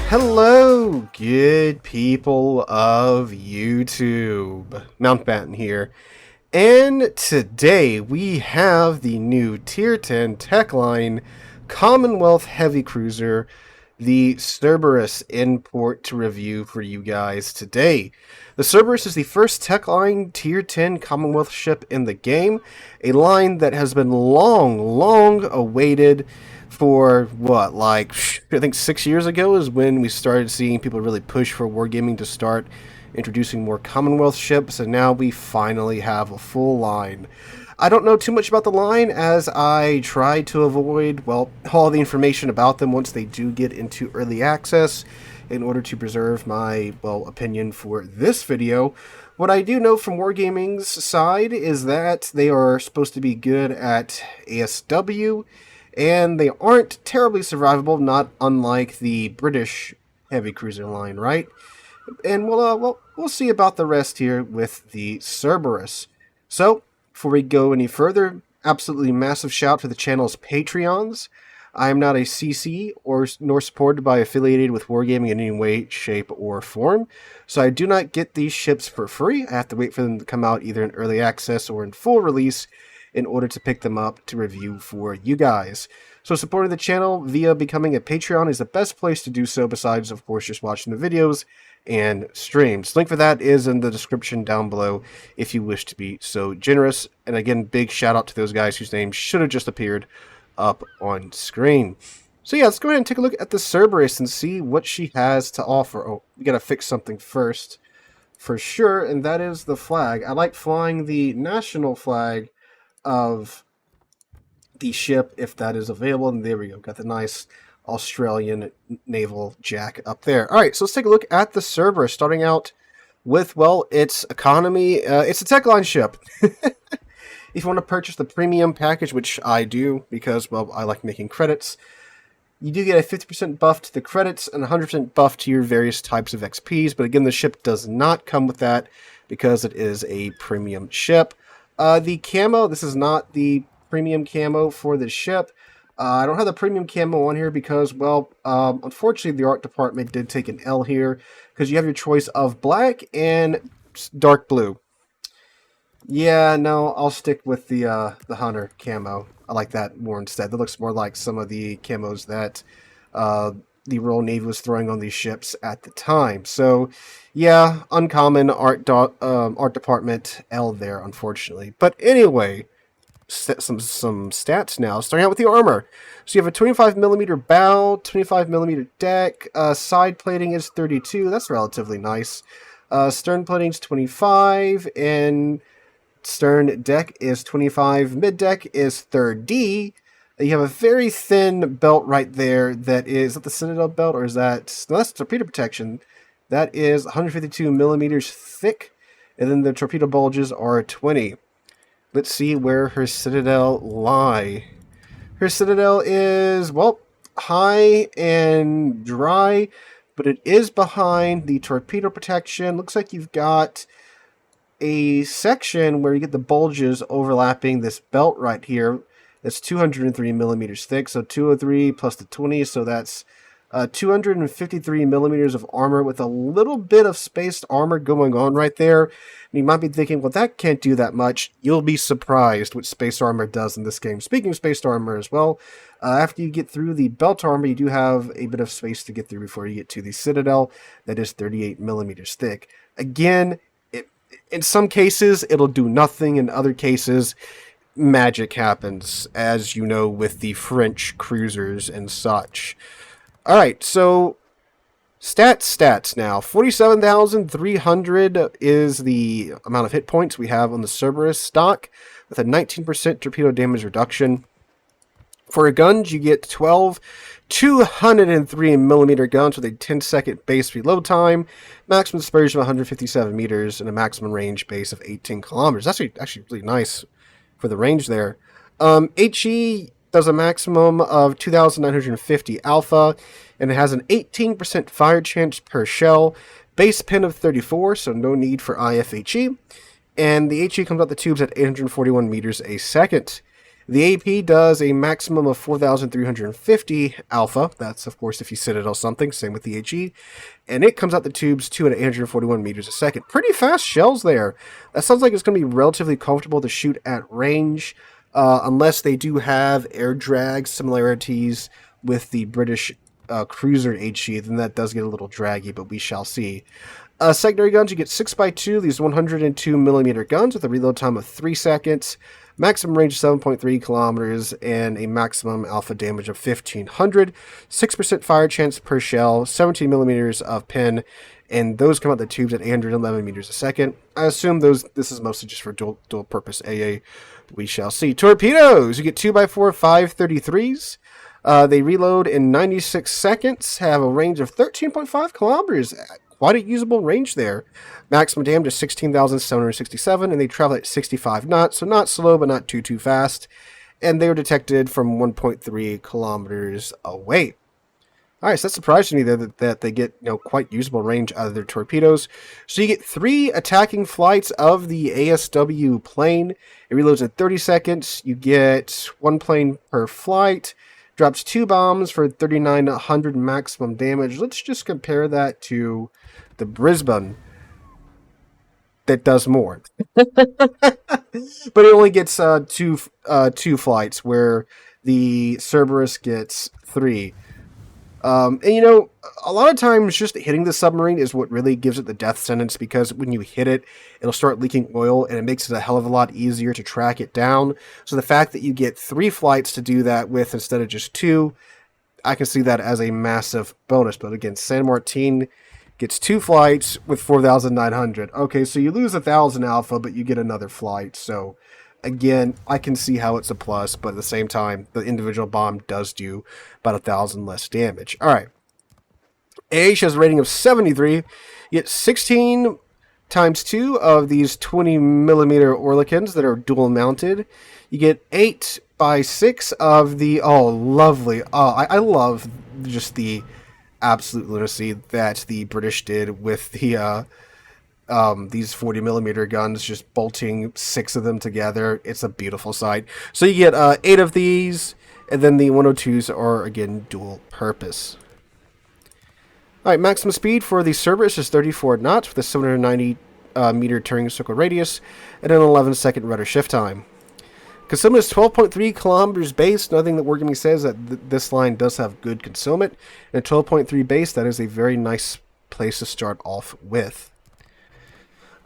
Hello, good people of YouTube. Mountbatten here. And today we have the new Tier 10 Techline Commonwealth Heavy Cruiser, the Cerberus import to review for you guys today. The Cerberus is the first Techline Tier 10 Commonwealth ship in the game, a line that has been long awaited for what, like, I think 6 years ago is when we started seeing people really push for wargaming to start introducing more Commonwealth ships, and now we finally have a full line. I don't know too much about the line, as I try to avoid, well, all the information about them once they do get into early access in order to preserve my, well, opinion for this video. What I do know from Wargaming's side is that they are supposed to be good at ASW, and they aren't terribly survivable, not unlike the British heavy cruiser line, right? And we'll see about the rest here with the Cerberus. So, before we go any further, absolutely massive shout to the channel's Patreons. I am not a CC nor supported by affiliated with Wargaming in any way, shape, or form, so I do not get these ships for free. I have to wait for them to come out either in early access or in full release in order to pick them up to review for you guys. So supporting the channel via becoming a Patreon is the best place to do so, besides, of course, just watching the videos and streams. Link for that is in the description down below if you wish to be so generous. And again, big shout out to those guys whose names should have just appeared up on screen. So yeah, let's go ahead and take a look at the Cerberus and see what she has to offer. Oh, we gotta fix something first for sure, and that is the flag. I like flying the national flag of the ship if that is available, and there we go, got the nice Australian naval jack up there. Alright, so let's take a look at the Cerberus, starting out with, well, its economy. It's a Techline ship. If you want to purchase the premium package, which I do because, well, I like making credits, you do get a 50% buff to the credits and 100% buff to your various types of XPs, but again, the ship does not come with that because it is a premium ship. The camo, this is not the premium camo for the ship. I don't have the premium camo on here because, well, unfortunately the art department did take an L here, because you have your choice of black and dark blue. Yeah, no, I'll stick with the Hunter camo. I like that more instead. That looks more like some of the camos that the Royal Navy was throwing on these ships at the time. So, yeah, uncommon art department L there, unfortunately. But anyway, some stats now. Starting out with the armor. So you have a 25mm bow, 25mm deck. Side plating is 32. That's relatively nice. Stern plating is 25, and stern deck is 25. Mid deck is 30. You have a very thin belt right there. Is that the Citadel belt, or is that... No, that's torpedo protection. That is 152mm thick, and then the torpedo bulges are 20. Let's see where her Citadel lie. Her Citadel is, well, high and dry, but it is behind the torpedo protection. Looks like you've got a section where you get the bulges overlapping this belt right here. That's 203mm thick, so 203 plus the 20, so that's 253mm of armor with a little bit of spaced armor going on right there. And you might be thinking, well, that can't do that much. You'll be surprised what spaced armor does in this game. Speaking of spaced armor as well, after you get through the belt armor, you do have a bit of space to get through before you get to the Citadel. That is 38mm thick. Again, in some cases, it'll do nothing. In other cases, magic happens, as you know, with the French cruisers and such. Alright, so stats now. 47,300 is the amount of hit points we have on the Cerberus stock, with a 19% torpedo damage reduction. For guns, you get 12 203mm guns with a 10-second base reload time, maximum dispersion of 157 meters, and a maximum range base of 18 kilometers. That's actually really nice for the range there. HE does a maximum of 2,950 alpha, and it has an 18% fire chance per shell, base pin of 34, so no need for IFHE, and the HE comes out the tubes at 841 meters a second. The AP does a maximum of 4,350 alpha. That's, of course, if you citadel something. Same with the HE. And it comes out the tubes 2 at 841 meters a second. Pretty fast shells there. That sounds like it's going to be relatively comfortable to shoot at range, unless they do have air drag similarities with the British cruiser HE. Then that does get a little draggy, but we shall see. Secondary guns, you get 6x2, these 102mm guns with a reload time of 3 seconds, maximum range 7.3 kilometers, and a maximum alpha damage of 1500, 6% fire chance per shell, 17mm of pin, and those come out the tubes at 811 meters a second. I assume this is mostly just for dual purpose AA. We shall see. Torpedoes, you get 2x4 533s. They reload in 96 seconds, have a range of 13.5 kilometers. Quite a usable range there. Maximum damage is 16,767, and they travel at 65 knots, so not slow, but not too fast. And they were detected from 1.3 kilometers away. All right, so that surprised me that they get quite usable range out of their torpedoes. So you get 3 attacking flights of the ASW plane. It reloads in 30 seconds. You get 1 plane per flight. Drops 2 bombs for 3,900 maximum damage. Let's just compare that to the Brisbane that does more. But it only gets two flights, where the Cerberus gets 3. And a lot of times just hitting the submarine is what really gives it the death sentence, because when you hit it, it'll start leaking oil, and it makes it a hell of a lot easier to track it down. So the fact that you get 3 flights to do that with instead of just 2, I can see that as a massive bonus. But again, San Martin gets 2 flights with 4,900. Okay, so you lose 1,000 alpha, but you get another flight. So again, I can see how it's a plus, but at the same time, the individual bomb does do about 1,000 less damage. All right. AH has a rating of 73. You get 16 times 2 of these 20mm Oerlikons that are dual mounted. You get 8x6 of the, lovely. I love just the absolute lunacy that the British did with the these 40mm guns, just bolting 6 of them together. It's a beautiful sight. So you get 8 of these, and then the 102s are again dual purpose. Alright, maximum speed for the Cerberus is 34 knots with a 790 meter turning circle radius and an 11-second rudder shift time. Concealment is 12.3 kilometers base. Nothing that Wargaming says that this line does have good concealment. And 12.3 base, that is a very nice place to start off with.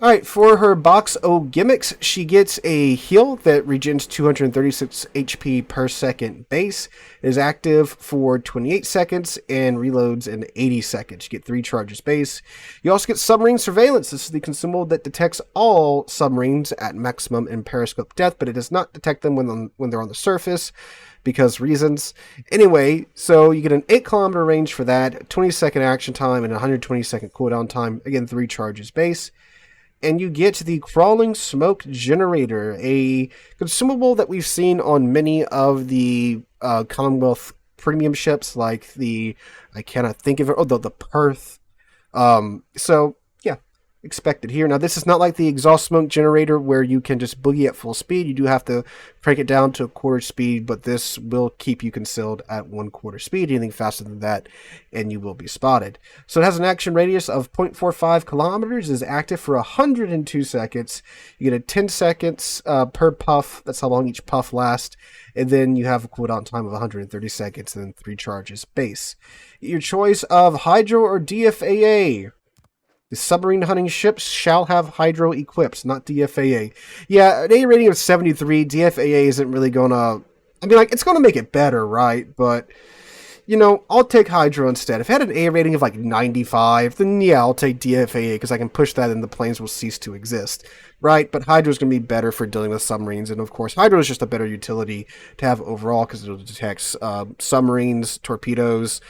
Alright, for her box O gimmicks, she gets a heal that regens 236 HP per second base. It is active for 28 seconds and reloads in 80 seconds. You get 3 charges base. You also get submarine surveillance. This is the consumable that detects all submarines at maximum and periscope depth, but it does not detect them when they're on the surface, because reasons. Anyway, so you get an 8-kilometer range for that, 20-second action time, and 120-second cooldown time. Again, 3 charges base. And you get the Crawling Smoke Generator, a consumable that we've seen on many of the Commonwealth premium ships, like the, I cannot think of it, the Perth. So, yeah, expected here. Now, this is not like the Exhaust Smoke Generator where you can just boogie at full speed. You do have to crank it down to 1/4 speed, but this will keep you concealed at 1/4 speed. Anything faster than that, and you will be spotted. So it has an action radius of 0.45 kilometers, is active for 102 seconds. You get a 10 seconds per puff. That's how long each puff lasts. And then you have a cooldown time of 130 seconds and then 3 charges base. Your choice of Hydro or DFAA. The submarine hunting ships shall have Hydro equips, not DFAA. Yeah, an A rating of 73, DFAA isn't really gonna... it's gonna make it better, right? But, I'll take Hydro instead. If it had an A rating of 95, then yeah, I'll take DFAA, because I can push that and the planes will cease to exist, right? But Hydro's gonna be better for dealing with submarines, and of course, Hydro is just a better utility to have overall, because it'll detect submarines, torpedoes,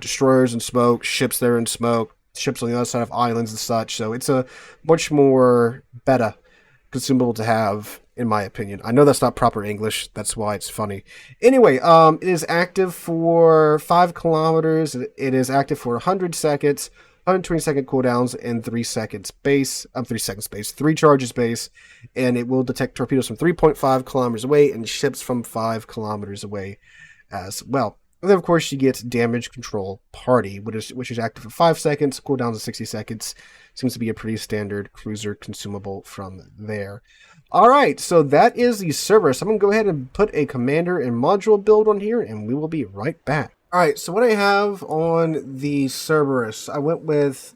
destroyers in smoke, ships that are in smoke, ships on the other side of islands and such. So it's a much more better consumable to have, in my opinion. I know that's not proper English, that's why it's funny. Anyway, it is active for 5 kilometers. It is active for 100 seconds, 120-second cooldowns, and 3 seconds base, 3 charges base, and it will detect torpedoes from 3.5 kilometers away and ships from 5 kilometers away as well. And then, of course, you get Damage Control Party, which is active for 5 seconds, cooldowns of 60 seconds. Seems to be a pretty standard cruiser consumable from there. Alright, so that is the Cerberus. I'm going to go ahead and put a commander and module build on here, and we will be right back. Alright, so what I have on the Cerberus, I went with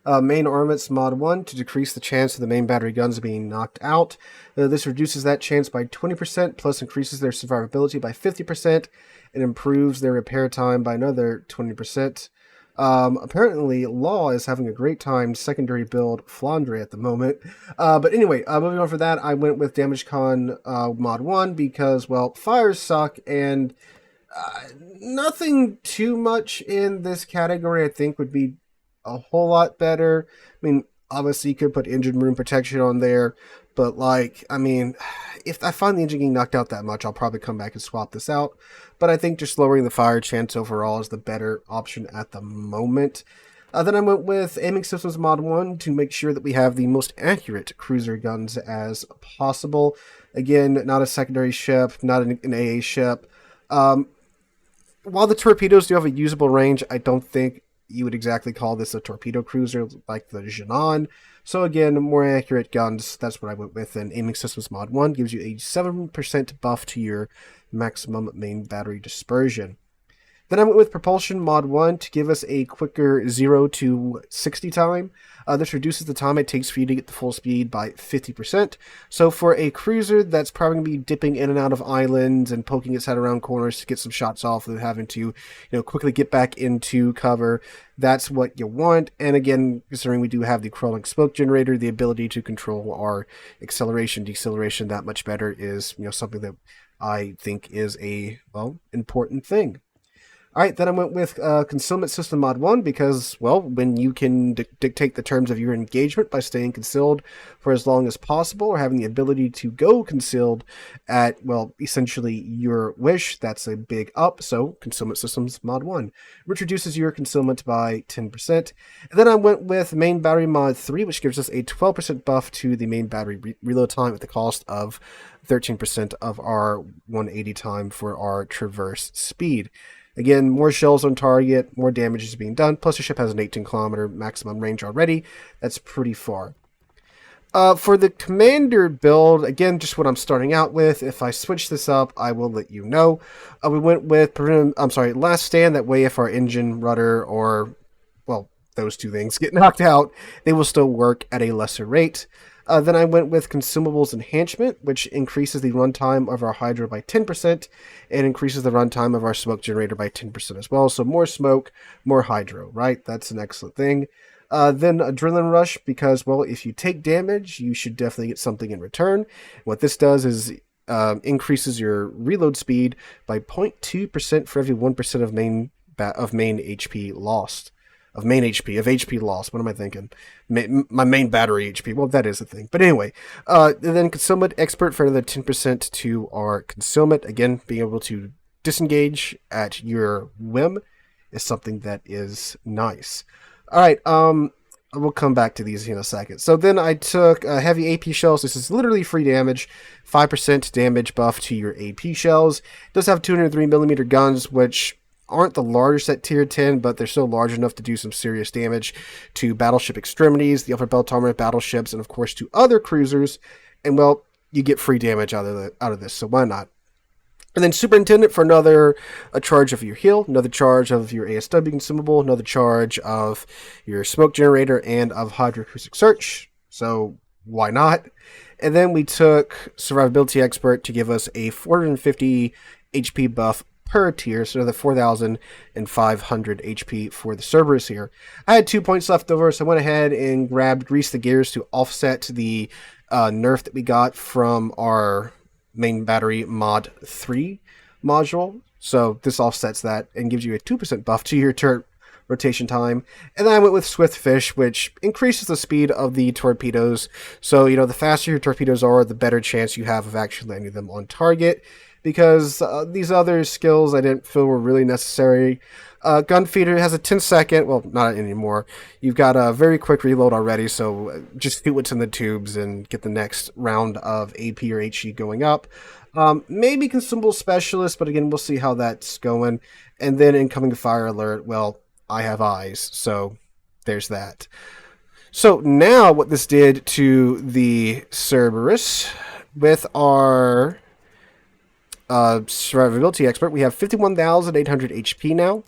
main armaments mod 1 to decrease the chance of the main battery guns being knocked out. This reduces that chance by 20%, plus increases their survivability by 50%, and improves their repair time by another 20%. Apparently, Law is having a great time secondary build Flandre at the moment. But anyway, moving on for that, I went with Damage Con mod 1 because, well, fires suck, and nothing too much in this category I think would be a whole lot better. I mean, obviously you could put engine room protection on there, but like, I mean, if I find the engine getting knocked out that much, I'll probably come back and swap this out. But I think just lowering the fire chance overall is the better option at the moment. Then I went with Aiming Systems Mod 1 to make sure that we have the most accurate cruiser guns as possible. Again, not a secondary ship, not an AA ship. While the torpedoes do have a usable range, I don't think you would exactly call this a torpedo cruiser like the Jinan. So again, more accurate guns, that's what I went with. And Aiming Systems Mod 1 gives you a 7% buff to your maximum main battery dispersion. Then I went with Propulsion Mod 1 to give us a quicker 0 to 60 time. This reduces the time it takes for you to get the full speed by 50%. So for a cruiser that's probably going to be dipping in and out of islands and poking its head around corners to get some shots off without having to, quickly get back into cover, that's what you want. And again, considering we do have the crawling smoke generator, the ability to control our acceleration, deceleration that much better is, something that I think is a, important thing. Alright, then I went with Concealment System Mod 1 because, when you can dictate the terms of your engagement by staying concealed for as long as possible or having the ability to go concealed at, essentially your wish, that's a big up. So, Concealment Systems Mod 1, which reduces your concealment by 10%. And then I went with Main Battery Mod 3, which gives us a 12% buff to the main battery reload time at the cost of 13% of our 180 time for our traverse speed. Again, more shells on target, more damage is being done, plus the ship has an 18-kilometer maximum range already. That's pretty far. For the commander build, again, just what I'm starting out with. If I switch this up, I will let you know. We went with Last Stand. That way, if our engine, rudder, or, those two things get knocked out, they will still work at a lesser rate. Then I went with Consumables Enhancement, which increases the runtime of our Hydro by 10% and increases the runtime of our Smoke Generator by 10% as well. So more smoke, more Hydro, right? That's an excellent thing. Then Adrenaline Rush, because, if you take damage, you should definitely get something in return. What this does is increases your reload speed by 0.2% for every 1% of main HP lost. Of HP loss. What am I thinking? My main battery HP. Well, that is a thing. But anyway, then Concealment Expert for another 10% to our concealment. Again, being able to disengage at your whim is something that is nice. All right, we'll come back to these in a second. So then I took heavy AP shells. This is literally free damage. 5% damage buff to your AP shells. It does have 203mm guns, which aren't the largest at tier 10, but they're still large enough to do some serious damage to battleship extremities, the upper belt armor battleships, and of course to other cruisers. And you get free damage out of this, so why not? And then Superintendent for another charge of your heal, another charge of your ASW consumable, another charge of your smoke generator and of hydroacoustic search. So why not? And then we took Survivability Expert to give us a 450 HP buff per tier, so the 4,500 HP for the Cerberus here. I had 2 points left over, so I went ahead and greased the gears to offset the nerf that we got from our main battery mod 3 module. So this offsets that and gives you a 2% buff to your turret rotation time. And then I went with Swift Fish, which increases the speed of the torpedoes. So, the faster your torpedoes are, the better chance you have of actually landing them on target. because these other skills I didn't feel were really necessary. Gun feeder has a 10-second, well, not anymore. You've got a very quick reload already, so just shoot what's in the tubes and get the next round of AP or HE going up. Maybe consumable specialist, but again, we'll see how that's going. And then incoming fire alert, well, I have eyes, so there's that. So now what this did to the Cerberus with our survivability expert, we have 51,800 HP now.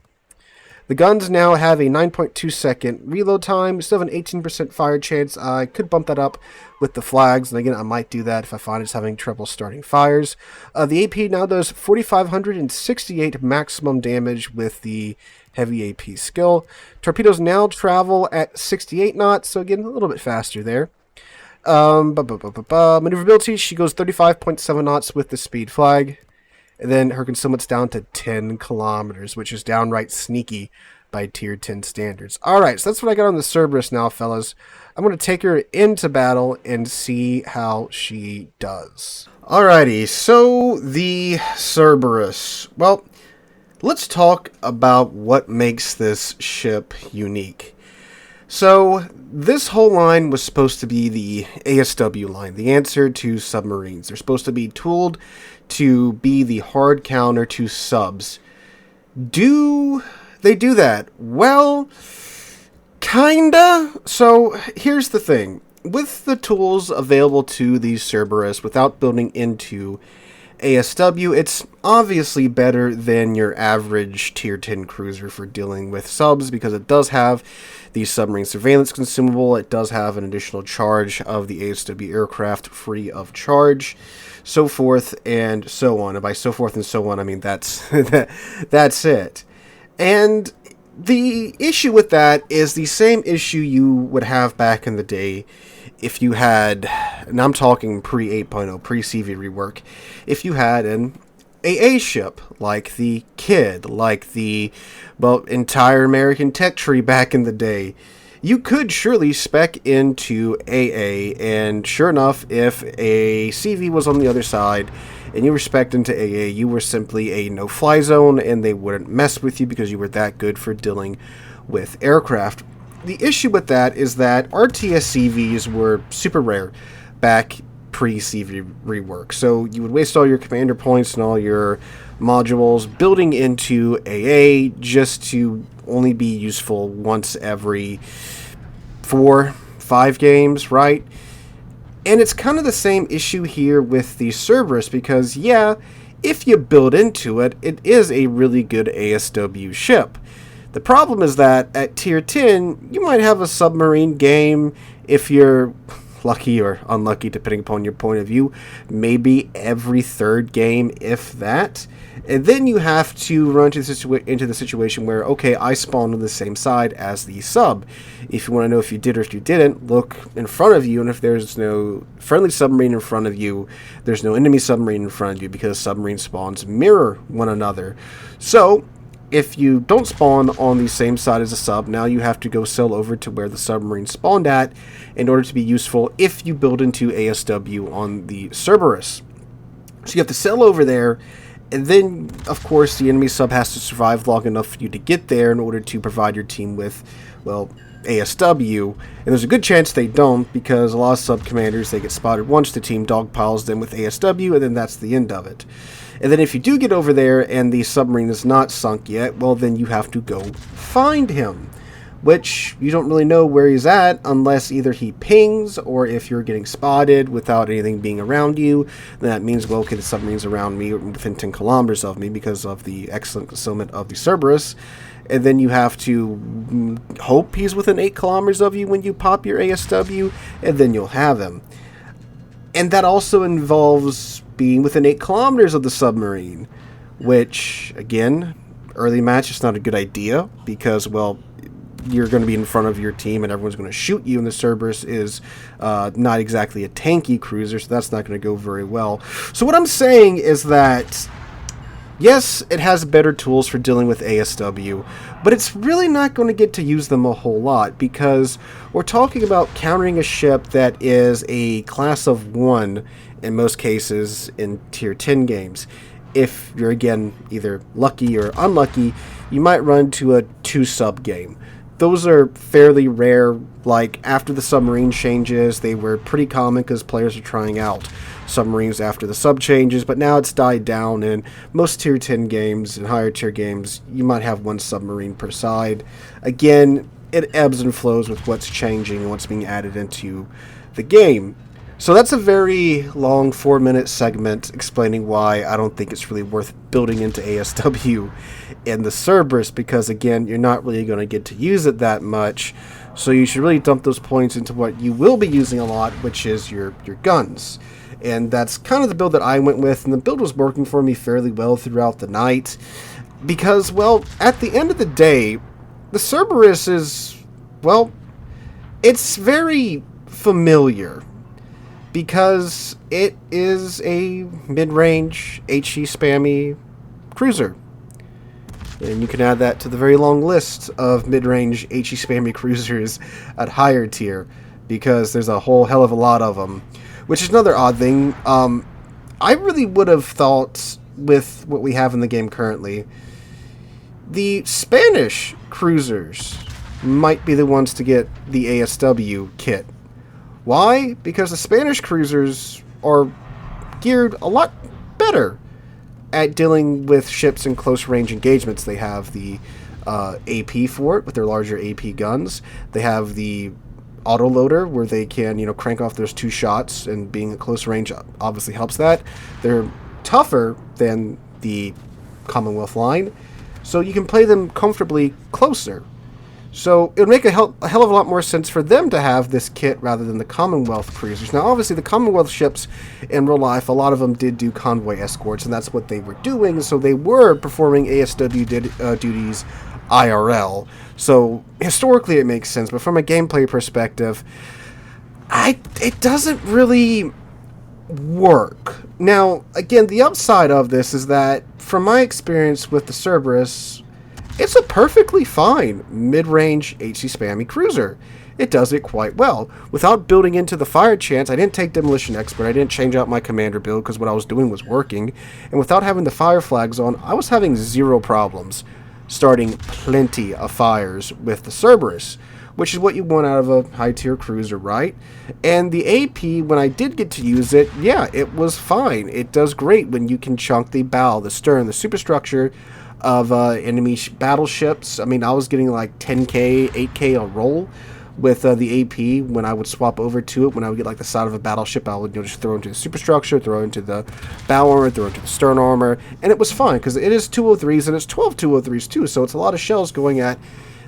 The guns now have a 9.2 second reload time. We still have an 18% fire chance. I could bump that up with the flags, and again, I might do that if I find it's having trouble starting fires. The AP now does 4,568 maximum damage with the heavy AP skill. Torpedoes now travel at 68 knots, so again, a little bit faster there. Maneuverability, she goes 35.7 knots with the speed flag. And then her consumate's down to 10 kilometers, which is downright sneaky by tier 10 standards. Alright, so that's what I got on the Cerberus now, fellas. I'm going to take her into battle and see how she does. Alrighty, so the Cerberus. Well, let's talk about what makes this ship unique. So, this whole line was supposed to be the ASW line, the answer to submarines. They're supposed to be tooled to be the hard counter to subs. Do they do that? Well, kinda. So, here's the thing. With the tools available to the Cerberus without building into ASW, it's obviously better than your average tier 10 cruiser for dealing with subs, because it does have the submarine surveillance consumable, it does have an additional charge of the ASW aircraft free of charge, so forth and so on. And by so forth and so on, I mean that's that's it. And the issue with that is the same issue you would have back in the day if you had, and I'm talking pre-8.0, pre-CV rework, if you had an AA ship, like the Kid, like the, well, entire American tech tree back in the day, you could surely spec into AA, and sure enough, if a CV was on the other side, and you were spec'd into AA, you were simply a no-fly zone, and they wouldn't mess with you because you were that good for dealing with aircraft. The issue with that is that RTS CVs were super rare back pre-CV rework. So you would waste all your commander points and all your modules building into AA just to only be useful once every 4-5 games, right? And it's kind of the same issue here with the Cerberus, because yeah, if you build into it, it is a really good ASW ship. The problem is that at tier 10, you might have a submarine game, if you're lucky or unlucky depending upon your point of view, maybe every third game, if that. And then you have to run into the situation where, okay, I spawned on the same side as the sub. If you want to know if you did or if you didn't, look in front of you, and if there's no friendly submarine in front of you, there's no enemy submarine in front of you, because submarine spawns mirror one another. So if you don't spawn on the same side as a sub, now you have to go sail over to where the submarine spawned at in order to be useful if you build into ASW on the Cerberus. So you have to sail over there, and then, of course, the enemy sub has to survive long enough for you to get there in order to provide your team with, well, ASW. And there's a good chance they don't, because a lot of sub commanders, they get spotted once, the team dogpiles them with ASW, and then that's the end of it. And then if you do get over there and the submarine is not sunk yet, well, then you have to go find him, which you don't really know where he's at unless either he pings, or if you're getting spotted without anything being around you, then that means, well, okay, the submarine's around me within 10 kilometers of me because of the excellent concealment of the Cerberus. And then you have to hope he's within 8 kilometers of you when you pop your ASW, and then you'll have him. And that also involves being within 8 kilometers of the submarine, which, again, early match is not a good idea, because, well, you're going to be in front of your team and everyone's going to shoot you, and the Cerberus is not exactly a tanky cruiser, so that's not going to go very well. So what I'm saying is that, yes, it has better tools for dealing with ASW, but it's really not going to get to use them a whole lot, because we're talking about countering a ship that is a class of 1 in most cases in tier 10 games. if you're, again, either lucky or unlucky, you might run into a 2-sub game. Those are fairly rare. Like, after the submarine changes, they were pretty common because players are trying out submarines after the sub changes, but now it's died down. In most tier 10 games and higher tier games, you might have 1 submarine per side. Again, it ebbs and flows with what's changing and what's being added into the game. So that's a very long 4-minute segment explaining why I don't think it's really worth building into ASW in the Cerberus, because again, you're not really going to get to use it that much. So you should really dump those points into what you will be using a lot, which is your guns. And that's kind of the build that I went with, and the build was working for me fairly well throughout the night. Because, well, at the end of the day, the Cerberus is, well, it's very familiar. Because it is a mid-range, HE spammy cruiser. And you can add that to the very long list of mid-range, HE spammy cruisers at higher tier. Because there's a whole hell of a lot of them. Which is another odd thing. I really would have thought, with what we have in the game currently, the Spanish cruisers might be the ones to get the ASW kit. Why? Because the Spanish cruisers are geared a lot better at dealing with ships in close-range engagements. They have the AP for it, with their larger AP guns. They have the autoloader, where they can, crank off those 2 shots, and being at close range obviously helps that. They're tougher than the Commonwealth line, so you can play them comfortably closer. So it would make a hell of a lot more sense for them to have this kit rather than the Commonwealth cruisers. Now, obviously, the Commonwealth ships in real life, a lot of them did do convoy escorts, and that's what they were doing. So they were performing ASW duties IRL. So historically, it makes sense. But from a gameplay perspective, it doesn't really work. Now, again, the upside of this is that, from my experience with the Cerberus, it's a perfectly fine mid-range HC spammy cruiser. It does it quite well. Without building into the fire chance, I didn't take Demolition Expert, I didn't change out my commander build because what I was doing was working, and without having the fire flags on, I was having 0 problems starting plenty of fires with the Cerberus, which is what you want out of a high-tier cruiser, right? And the AP, when I did get to use it, yeah, it was fine. It does great when you can chunk the bow, the stern, the superstructure of enemy battleships. I mean, I was getting like 10k, 8k a roll with the AP when I would swap over to it. When I would get like the side of a battleship, I would just throw into the superstructure, throw into the bow armor, throw into the stern armor, and it was fine because it is 203s and it's 12 203s too, so it's a lot of shells going at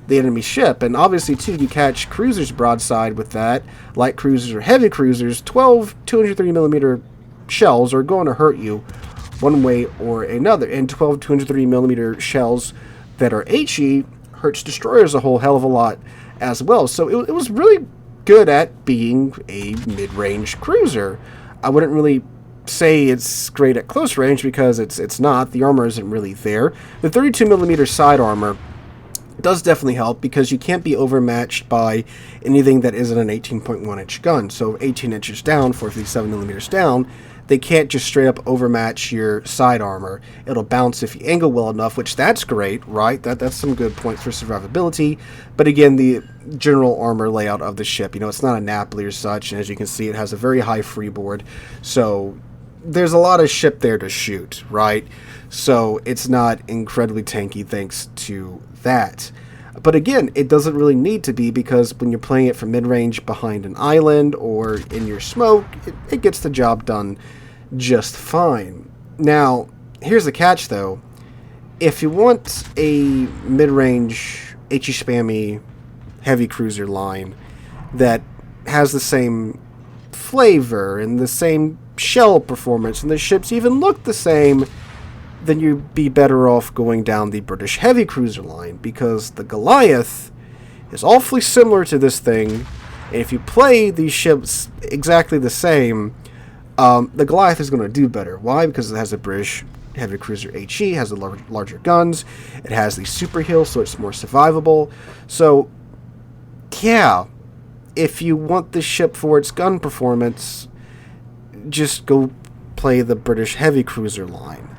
the enemy ship. And obviously too, you catch cruisers broadside with that, light cruisers or heavy cruisers, 12 230mm shells are going to hurt you one way or another, and 12 230mm shells that are HE hurts destroyers a whole hell of a lot as well. So it was really good at being a mid-range cruiser. I wouldn't really say it's great at close range because it's not. The armor isn't really there. The 32mm side armor does definitely help because you can't be overmatched by anything that isn't an 18.1 inch gun. So 18 inches down, 457mm down, they can't just straight up overmatch your side armor. It'll bounce if you angle well enough, which that's great, right? That's some good points for survivability. But again, the general armor layout of the ship, it's not a Napoli or such, and as you can see, it has a very high freeboard. So there's a lot of ship there to shoot, right? So it's not incredibly tanky thanks to that. But again, it doesn't really need to be, because when you're playing it from mid-range behind an island or in your smoke, it gets the job done just fine. Now, here's the catch though. If you want a mid-range, HE spammy, heavy cruiser line that has the same flavor and the same shell performance and the ships even look the same, then you'd be better off going down the British heavy cruiser line, because the Goliath is awfully similar to this thing, and if you play these ships exactly the same, the Goliath is going to do better. Why? Because it has a British heavy cruiser HE, has the larger guns, it has the super heal, so it's more survivable. So, yeah, if you want this ship for its gun performance, just go play the British heavy cruiser line.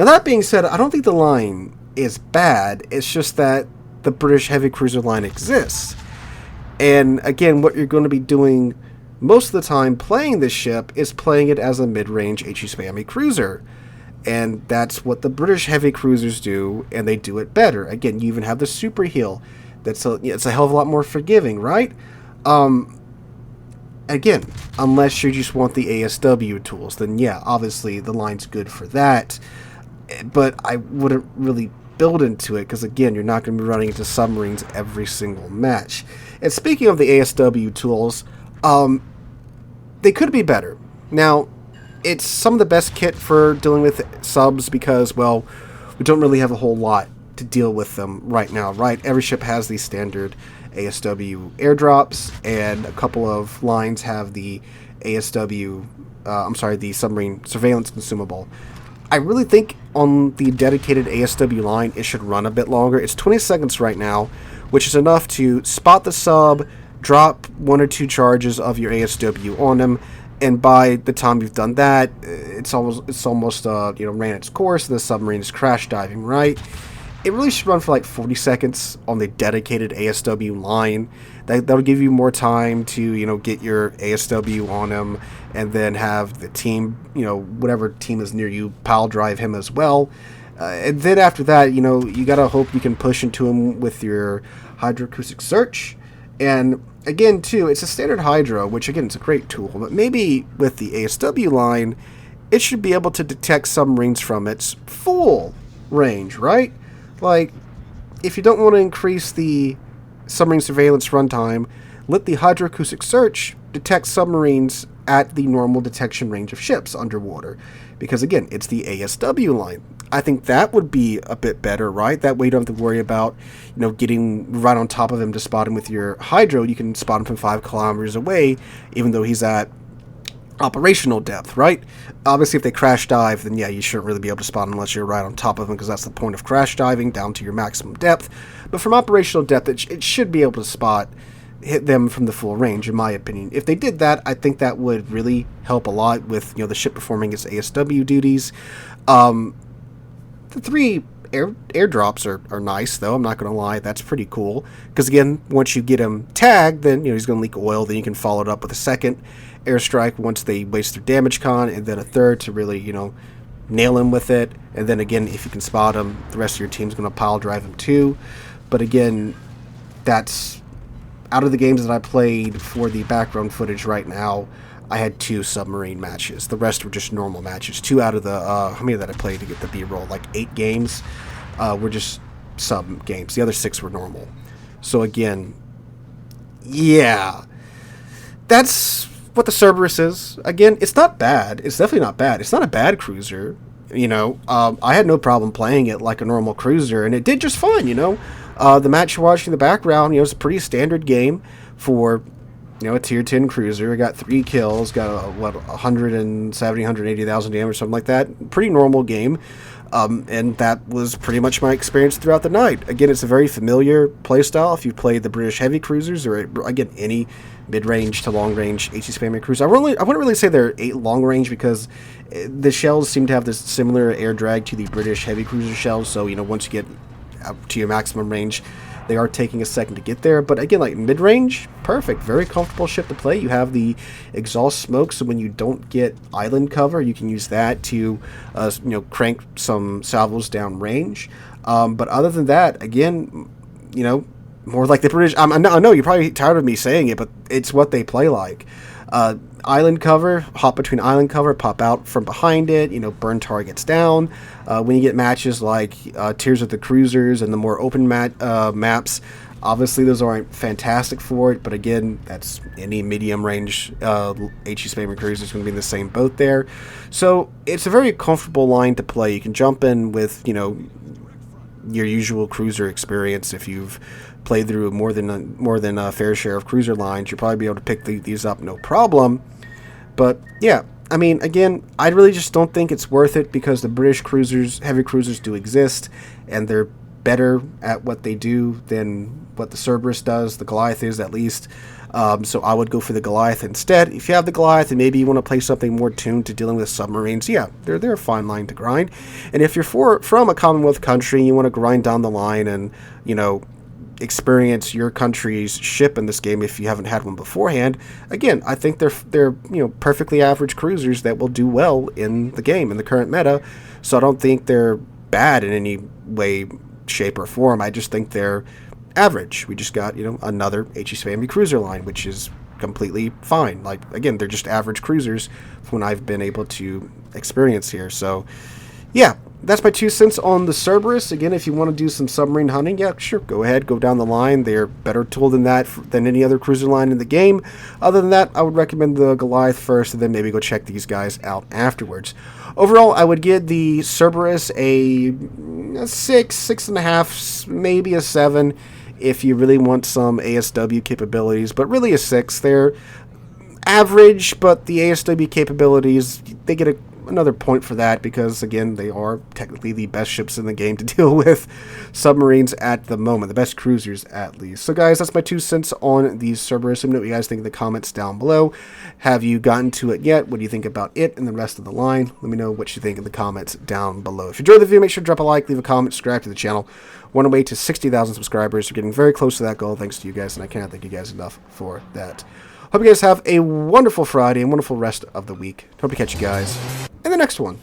Now that being said, I don't think the line is bad. It's just that the British heavy cruiser line exists. And again, what you're going to be doing most of the time playing this ship is playing it as a mid-range HE spammy cruiser. And that's what the British heavy cruisers do, and they do it better. Again, you even have the super heal. It's a hell of a lot more forgiving, right? Again, unless you just want the ASW tools, then yeah, obviously the line's good for that. But I wouldn't really build into it, because again, you're not going to be running into submarines every single match. And speaking of the ASW tools, they could be better. Now, it's some of the best kit for dealing with subs because, well, we don't really have a whole lot to deal with them right now, right? Every ship has these standard ASW airdrops, and a couple of lines have the the submarine surveillance consumable. I really think on the dedicated ASW line, it should run a bit longer. It's 20 seconds right now, which is enough to spot the sub, drop 1 or 2 charges of your ASW on them, and by the time you've done that, it's almost ran its course, and the submarine is crash diving, right? It really should run for like 40 seconds on the dedicated ASW line. That'll give you more time to, get your ASW on him, and then have the team, whatever team is near you, pile drive him as well. And then after that, you gotta hope you can push into him with your hydroacoustic search. And again, too, it's a standard hydro, which again, it's a great tool, but maybe with the ASW line, it should be able to detect submarines from its full range, right? Like, if you don't want to increase the submarine surveillance runtime, let the hydroacoustic search detect submarines at the normal detection range of ships underwater. Because again, it's the ASW line. I think that would be a bit better, right? That way you don't have to worry about, getting right on top of him to spot him with your hydro. You can spot him from 5 kilometers away, even though he's at operational depth, right? Obviously, if they crash dive, then yeah, you shouldn't really be able to spot them unless you're right on top of them, because that's the point of crash diving, down to your maximum depth. But from operational depth, it should be able to hit them from the full range, in my opinion. If they did that, I think that would really help a lot with the ship performing its ASW duties. The 3 airdrops are nice, though. I'm not going to lie, that's pretty cool. Because again, once you get him tagged, then he's going to leak oil. Then you can follow it up with a second airstrike once they waste their damage con, and then a third to really nail him with it. And then again, if you can spot him, the rest of your team's going to pile drive him too. But again, that's out of the games that I played for the background footage right now. I had 2 submarine matches. The rest were just normal matches. 2 out of the how many that I played to get the B-roll, like 8 games, were just sub games. The other 6 were normal. So again, yeah, that's what the Cerberus is. Again, it's not bad. It's definitely not bad. It's not a bad cruiser. I had no problem playing it like a normal cruiser, and it did just fine. The match you're watching in the background, it's a pretty standard game for a tier 10 cruiser. I got 3 kills, got 170, 180,000 damage, something like that. Pretty normal game. And that was pretty much my experience throughout the night. Again, it's a very familiar playstyle if you've played the British heavy cruisers, or again, any mid-range to long-range HE spamming cruiser. I wouldn't really say they're long-range, because the shells seem to have this similar air drag to the British heavy cruiser shells. So, once you get up to your maximum range, they are taking a second to get there. But again, like mid-range, perfect. Very comfortable ship to play. You have the exhaust smoke, so when you don't get island cover, you can use that to, crank some salvos down range. But other than that, again, more like the British. I know you're probably tired of me saying it, but it's what they play like. Island cover, hop between island cover, pop out from behind it, burn targets down. When you get matches like Tiers of the Cruisers and the more open maps, obviously those aren't fantastic for it, but again, that's any medium range HE spamming cruiser is going to be in the same boat there. So it's a very comfortable line to play. You can jump in with, your usual cruiser experience. If you've played through more than a fair share of cruiser lines, you'll probably be able to pick these up no problem. But yeah, I mean, again, I really just don't think it's worth it, because the British cruisers, heavy cruisers, do exist, and they're better at what they do than what the Cerberus does. The Goliath is, at least. So I would go for the Goliath instead. If you have the Goliath and maybe you want to play something more tuned to dealing with submarines, yeah, they're a fine line to grind. And if you're from a Commonwealth country and you want to grind down the line and, you know, experience your country's ship in this game if you haven't had one beforehand, again, I think they're perfectly average cruisers that will do well in the game, in the current meta. So I don't think they're bad in any way, shape, or form. I just think they're average. We just got, another HE's Family cruiser line, which is completely fine. Like, again, they're just average cruisers from what I've been able to experience here. So, yeah, that's my 2 cents on the Cerberus. Again, if you want to do some submarine hunting, yeah, sure, go ahead, go down the line. They're better tooled than that than any other cruiser line in the game. Other than that, I would recommend the Goliath first, and then maybe go check these guys out afterwards. Overall, I would give the Cerberus a 6, 6.5, maybe a 7 if you really want some ASW capabilities, but really a 6. They're average, but the ASW capabilities, they get another point for that because, again, they are technically the best ships in the game to deal with submarines at the moment, the best cruisers at least. So, guys, that's my 2 cents on the Cerberus. Let me know what you guys think in the comments down below. Have you gotten to it yet? What do you think about it and the rest of the line? Let me know what you think in the comments down below. If you enjoyed the video, make sure to drop a like, leave a comment, subscribe to the channel. We're on our way to 60,000 subscribers. We're getting very close to that goal thanks to you guys, and I cannot thank you guys enough for that. Hope you guys have a wonderful Friday and wonderful rest of the week. Hope to catch you guys in the next one.